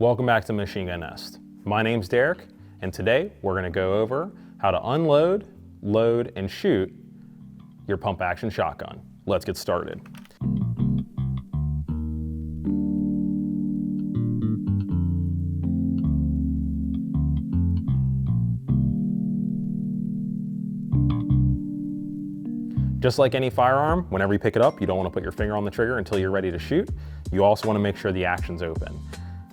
Welcome back to Machine Gun Nest. My name's Deryck, and today we're going to go over how to unload, load, and shoot your pump action shotgun. Let's get started. Just like any firearm, whenever you pick it up, you don't want to put your finger on the trigger until you're ready to shoot. You also want to make sure the action's open.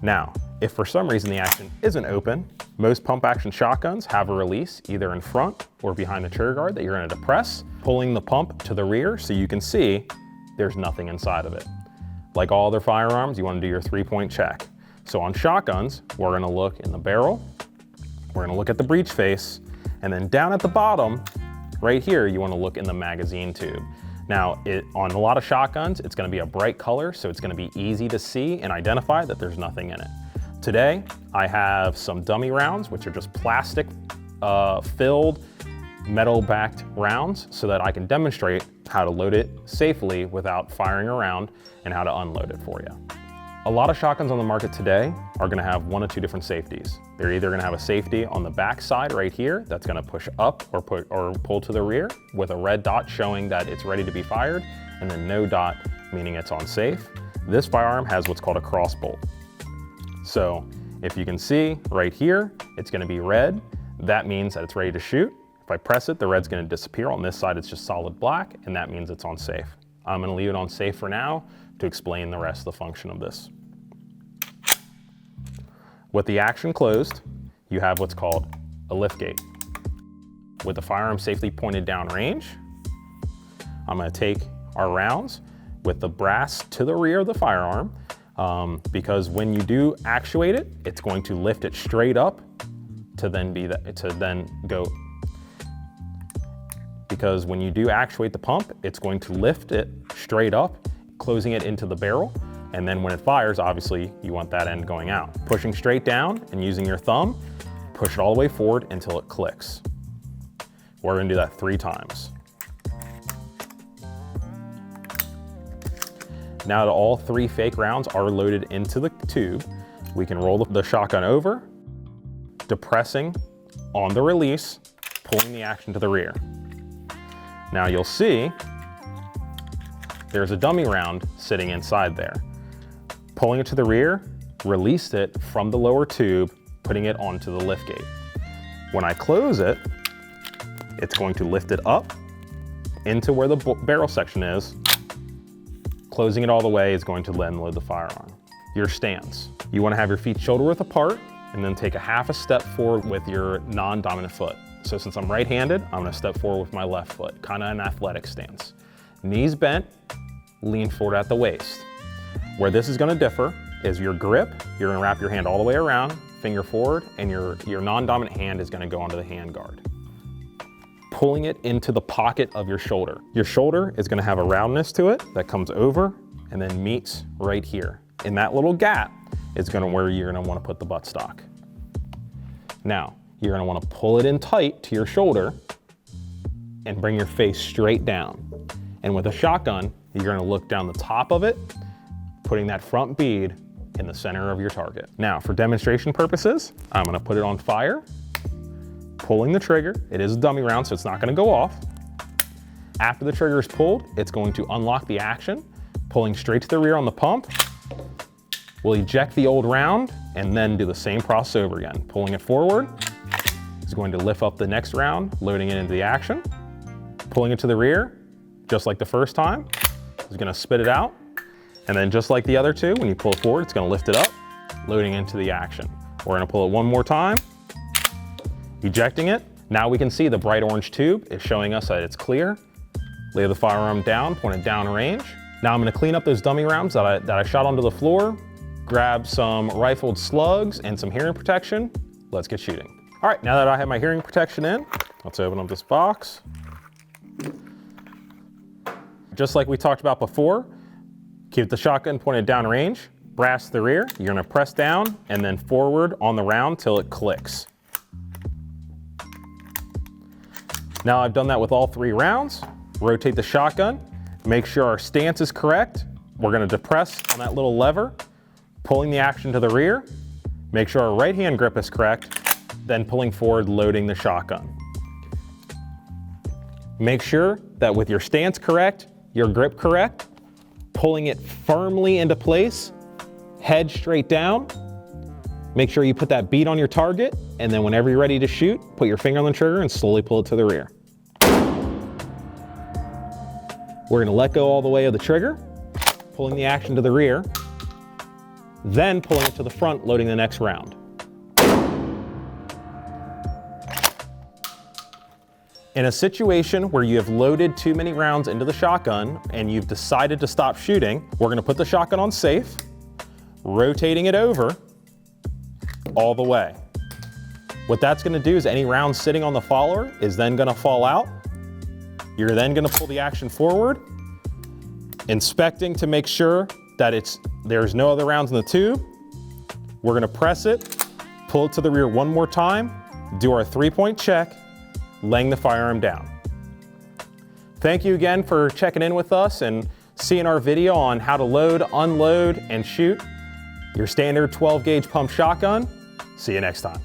Now, if for some reason the action isn't open, most pump action shotguns have a release either in front or behind the trigger guard that you're going to depress, pulling the pump to the rear so you can see there's nothing inside of it. Like all other firearms, you want to do your 3-point check. So on shotguns, we're going to look in the barrel, we're going to look at the breech face, and then down at the bottom, right here, you want to look in the magazine tube. Now, on a lot of shotguns, it's going to be a bright color, so it's going to be easy to see and identify that there's nothing in it. Today, I have some dummy rounds, which are just plastic filled metal-backed rounds so that I can demonstrate how to load it safely without firing around and how to unload it for you. A lot of shotguns on the market today are going to have one of two different safeties. They're either going to have a safety on the back side right here that's going to push up or pull to the rear with a red dot showing that it's ready to be fired, and then no dot meaning it's on safe. This firearm has what's called a cross bolt. So if you can see right here, it's going to be red. That means that it's ready to shoot. If I press it, the red's going to disappear. On this side, it's just solid black, and that means it's on safe. I'm going to leave it on safe for now to explain the rest of the function of this. With the action closed, you have what's called a lift gate. With the firearm safely pointed down range, I'm going to take our rounds with the brass to the rear of the firearm because when you do actuate it, it's going to lift it straight up to then go. Because when you do actuate the pump, it's going to lift it straight up, closing it into the barrel. And then when it fires, obviously you want that end going out. Pushing straight down and using your thumb, push it all the way forward until it clicks. We're gonna do that 3 times. Now that all 3 fake rounds are loaded into the tube, we can roll the shotgun over, depressing on the release, pulling the action to the rear. Now you'll see there's a dummy round sitting inside there. Pulling it to the rear, released it from the lower tube, putting it onto the lift gate. When I close it, it's going to lift it up into where the barrel section is. Closing it all the way is going to then load the firearm. Your stance. You want to have your feet shoulder width apart and then take a half a step forward with your non-dominant foot. So since I'm right-handed, I'm going to step forward with my left foot, kind of an athletic stance. Knees bent, lean forward at the waist. Where this is going to differ is your grip. You're going to wrap your hand all the way around, finger forward, and your non-dominant hand is going to go onto the hand guard. Pulling it into the pocket of your shoulder. Your shoulder is going to have a roundness to it that comes over and then meets right here. In that little gap is where you're going to want to put the buttstock. Now, you're going to want to pull it in tight to your shoulder and bring your face straight down. And with a shotgun, you're going to look down the top of it, putting that front bead in the center of your target. Now, for demonstration purposes, I'm going to put it on fire, pulling the trigger. It is a dummy round, so it's not going to go off. After the trigger is pulled, it's going to unlock the action, pulling straight to the rear on the pump. We'll eject the old round and then do the same process over again. Pulling it forward is going to lift up the next round, loading it into the action, pulling it to the rear, just like the first time, it's gonna spit it out. And then just like the other two, when you pull it forward, it's gonna lift it up, loading into the action. We're gonna pull it one more time, ejecting it. Now we can see the bright orange tube is showing us that it's clear. Lay the firearm down, point it down range. Now I'm gonna clean up those dummy rounds that I shot onto the floor, grab some rifled slugs and some hearing protection. Let's get shooting. All right, now that I have my hearing protection in, let's open up this box. Just like we talked about before, keep the shotgun pointed down range, brass to the rear. You're gonna press down and then forward on the round till it clicks. Now I've done that with all 3 rounds. Rotate the shotgun, make sure our stance is correct. We're gonna depress on that little lever, pulling the action to the rear, Make sure our right hand grip is correct, then pulling forward, loading the shotgun. Make sure that with your stance correct, your grip correct, pulling it firmly into place, head straight down. Make sure you put that bead on your target, and then whenever you're ready to shoot, put your finger on the trigger and slowly pull it to the rear. We're gonna let go all the way of the trigger, pulling the action to the rear, then pulling it to the front, loading the next round. In a situation where you have loaded too many rounds into the shotgun and you've decided to stop shooting, we're gonna put the shotgun on safe, rotating it over all the way. What that's gonna do is any round sitting on the follower is then gonna fall out. You're then gonna pull the action forward, inspecting to make sure that there's no other rounds in the tube. We're gonna press it, pull it to the rear one more time, do our 3-point check, laying the firearm down. Thank you again for checking in with us and seeing our video on how to load, unload, and shoot your standard 12 gauge pump shotgun. See you next time.